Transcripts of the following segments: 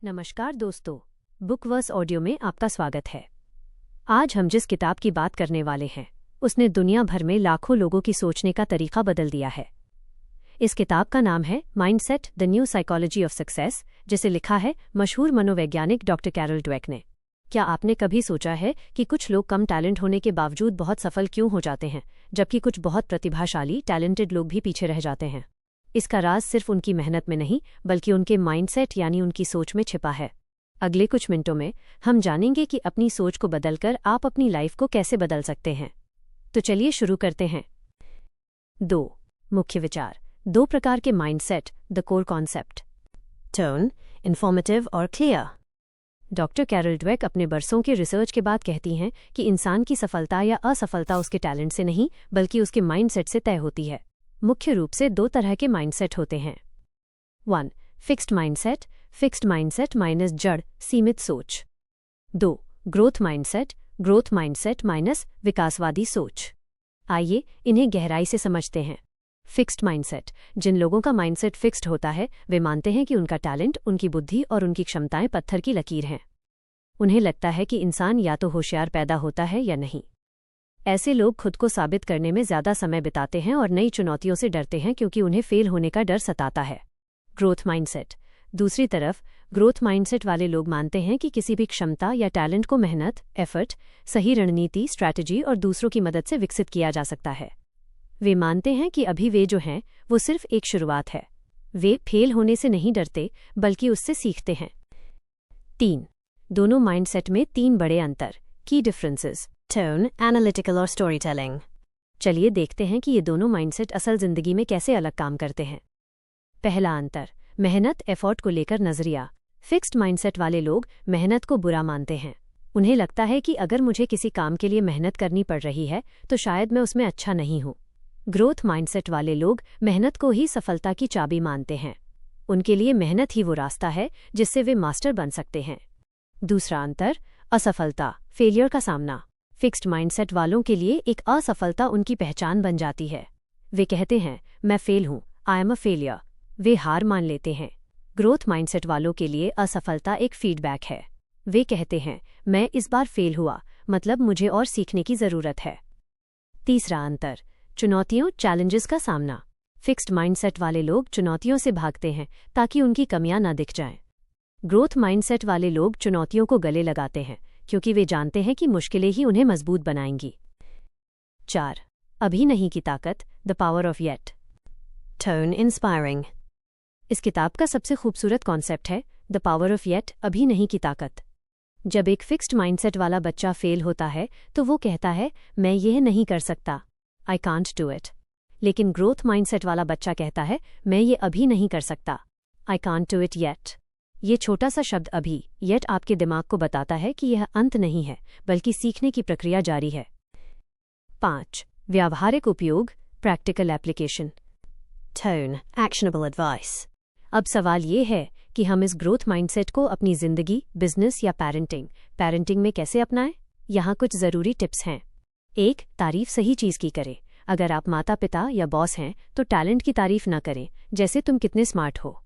नमस्कार दोस्तों, बुकवर्स ऑडियो में आपका स्वागत है। आज हम जिस किताब की बात करने वाले हैं उसने दुनिया भर में लाखों लोगों की सोचने का तरीका बदल दिया है। इस किताब का नाम है mindset the new psychology of success, जिसे लिखा है मशहूर मनोवैज्ञानिक डॉक्टर कैरल ड्वेक ने। क्या आपने कभी सोचा है कि कुछ लोग कम टैलेंट होने के बावजूद बहुत सफल क्यों हो जाते हैं, जबकि कुछ बहुत प्रतिभाशाली टैलेंटेड लोग भी पीछे रह जाते हैं? इसका राज सिर्फ उनकी मेहनत में नहीं बल्कि उनके माइंडसेट यानी उनकी सोच में छिपा है। अगले कुछ मिनटों में हम जानेंगे कि अपनी सोच को बदलकर आप अपनी लाइफ को कैसे बदल सकते हैं। तो चलिए शुरू करते हैं। 2 मुख्य विचार, 2 प्रकार के mindset, the core concept. Turn, informative और क्लियर। डॉक्टर कैरल ड्वेक अपने बरसों के रिसर्च के बाद कहती हैं कि इंसान की सफलता या असफलता उसके टैलेंट से नहीं बल्कि उसके माइंडसेट से तय होती है। मुख्य रूप से 2 तरह के माइंडसेट होते हैं। 1. फिक्स्ड माइंडसेट माइनस जड़ सीमित सोच। 2. ग्रोथ माइंडसेट माइनस विकासवादी सोच। आइए इन्हें गहराई से समझते हैं। फिक्स्ड माइंडसेट, जिन लोगों का माइंडसेट फिक्स्ड होता है वे मानते हैं कि उनका टैलेंट, उनकी बुद्धि और उनकी क्षमताएं पत्थर की लकीर हैं। उन्हें लगता है कि इंसान या तो होशियार पैदा होता है या नहीं। ऐसे लोग खुद को साबित करने में ज्यादा समय बिताते हैं और नई चुनौतियों से डरते हैं क्योंकि उन्हें फेल होने का डर सताता है। ग्रोथ माइंडसेट, दूसरी तरफ ग्रोथ माइंडसेट वाले लोग मानते हैं कि किसी भी क्षमता या टैलेंट को मेहनत, एफर्ट, सही रणनीति, स्ट्रैटेजी और दूसरों की मदद से विकसित किया जा सकता है। वे मानते हैं कि अभी वे जो हैं वो सिर्फ एक शुरुआत है। वे फेल होने से नहीं डरते बल्कि उससे सीखते हैं। 3. दोनों माइंडसेट में 3 बड़े अंतर, की डिफरेंसेस। टर्न, एनालिटिकल और स्टोरी टेलिंग। चलिए देखते हैं कि ये दोनों माइंडसेट असल जिंदगी में कैसे अलग काम करते हैं। पहला अंतर, मेहनत, एफर्ट को लेकर नजरिया। फिक्स्ड माइंडसेट वाले लोग मेहनत को बुरा मानते हैं। उन्हें लगता है कि अगर मुझे किसी काम के लिए मेहनत करनी पड़ रही है तो शायद मैं उसमें अच्छा नहीं हूं। ग्रोथ माइंडसेट वाले लोग मेहनत को ही सफलता की चाबी मानते हैं। उनके लिए मेहनत ही वो रास्ता है जिससे वे मास्टर बन सकते हैं। दूसरा अंतर, असफलता, फेलियर का सामना। फिक्स्ड माइंडसेट वालों के लिए एक असफलता उनकी पहचान बन जाती है। वे कहते हैं मैं फेल हूं, आई एम अ फेलियर। वे हार मान लेते हैं। ग्रोथ माइंडसेट वालों के लिए असफलता एक फीडबैक है। वे कहते हैं मैं इस बार फेल हुआ, मतलब मुझे और सीखने की जरूरत है। तीसरा अंतर, चुनौतियों, चैलेंजेस का सामना। फिक्स्ड माइंडसेट वाले लोग चुनौतियों से भागते हैं ताकि उनकी कमियां न दिख जाएं। ग्रोथ माइंडसेट वाले लोग चुनौतियों को गले लगाते हैं क्योंकि वे जानते हैं कि मुश्किलें ही उन्हें मजबूत बनाएंगी। 4. अभी नहीं की ताकत, the power of yet. Turn, inspiring. इस किताब का सबसे खूबसूरत कॉन्सेप्ट है द पावर ऑफ येट, अभी नहीं की ताकत। जब एक फिक्स्ड माइंडसेट वाला बच्चा फेल होता है तो वो कहता है मैं यह नहीं कर सकता, आई कांट डू इट। लेकिन ग्रोथ माइंडसेट वाला बच्चा कहता है मैं ये अभी नहीं कर सकता, I can't do it yet. ये छोटा सा शब्द अभी, येट, आपके दिमाग को बताता है कि यह अंत नहीं है बल्कि सीखने की प्रक्रिया जारी है। 5. व्यावहारिक उपयोग, practical application. Turn, actionable advice. अब सवाल ये है कि हम इस ग्रोथ माइंडसेट को अपनी जिंदगी, बिजनेस या पेरेंटिंग में कैसे अपनाएं। यहाँ कुछ जरूरी टिप्स हैं। 1. तारीफ सही चीज की करें। अगर आप माता पिता या बॉस हैं तो टैलेंट की तारीफ न करें, जैसे तुम कितने स्मार्ट हो।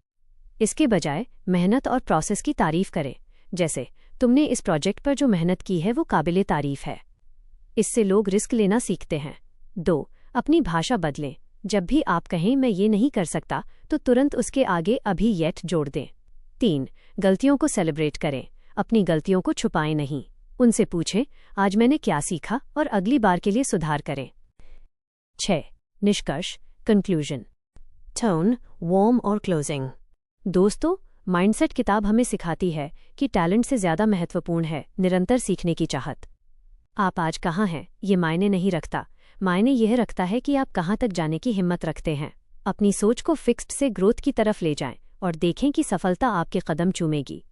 इसके बजाय मेहनत और प्रोसेस की तारीफ करें, जैसे तुमने इस प्रोजेक्ट पर जो मेहनत की है वो काबिले तारीफ है। इससे लोग रिस्क लेना सीखते हैं। 2. अपनी भाषा बदलें। जब भी आप कहें मैं ये नहीं कर सकता तो तुरंत उसके आगे अभी येट जोड़ दें। 3. गलतियों को सेलिब्रेट करें। अपनी गलतियों को छुपाएं नहीं, उनसे पूछें आज मैंने क्या सीखा और अगली बार के लिए सुधार करें। 6. निष्कर्ष, कंक्लूजन। टोन, वार्म और क्लोजिंग। दोस्तों, माइंडसेट किताब हमें सिखाती है कि टैलेंट से ज्यादा महत्वपूर्ण है निरंतर सीखने की चाहत। आप आज कहाँ हैं ये मायने नहीं रखता, मायने यह रखता है कि आप कहाँ तक जाने की हिम्मत रखते हैं। अपनी सोच को फिक्स्ड से ग्रोथ की तरफ ले जाएं और देखें कि सफलता आपके कदम चूमेगी।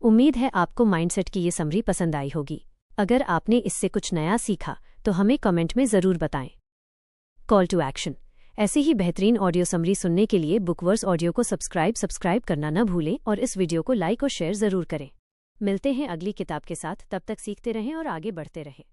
उम्मीद है आपको माइंडसेट की ये समरी पसंद आई होगी। अगर आपने इससे कुछ नया सीखा तो हमें कमेंट में जरूर बताएं। कॉल टू एक्शन, ऐसे ही बेहतरीन ऑडियो समरी सुनने के लिए बुकवर्स ऑडियो को सब्सक्राइब करना न भूलें और इस वीडियो को लाइक और शेयर जरूर करें। मिलते हैं अगली किताब के साथ, तब तक सीखते रहें और आगे बढ़ते रहें।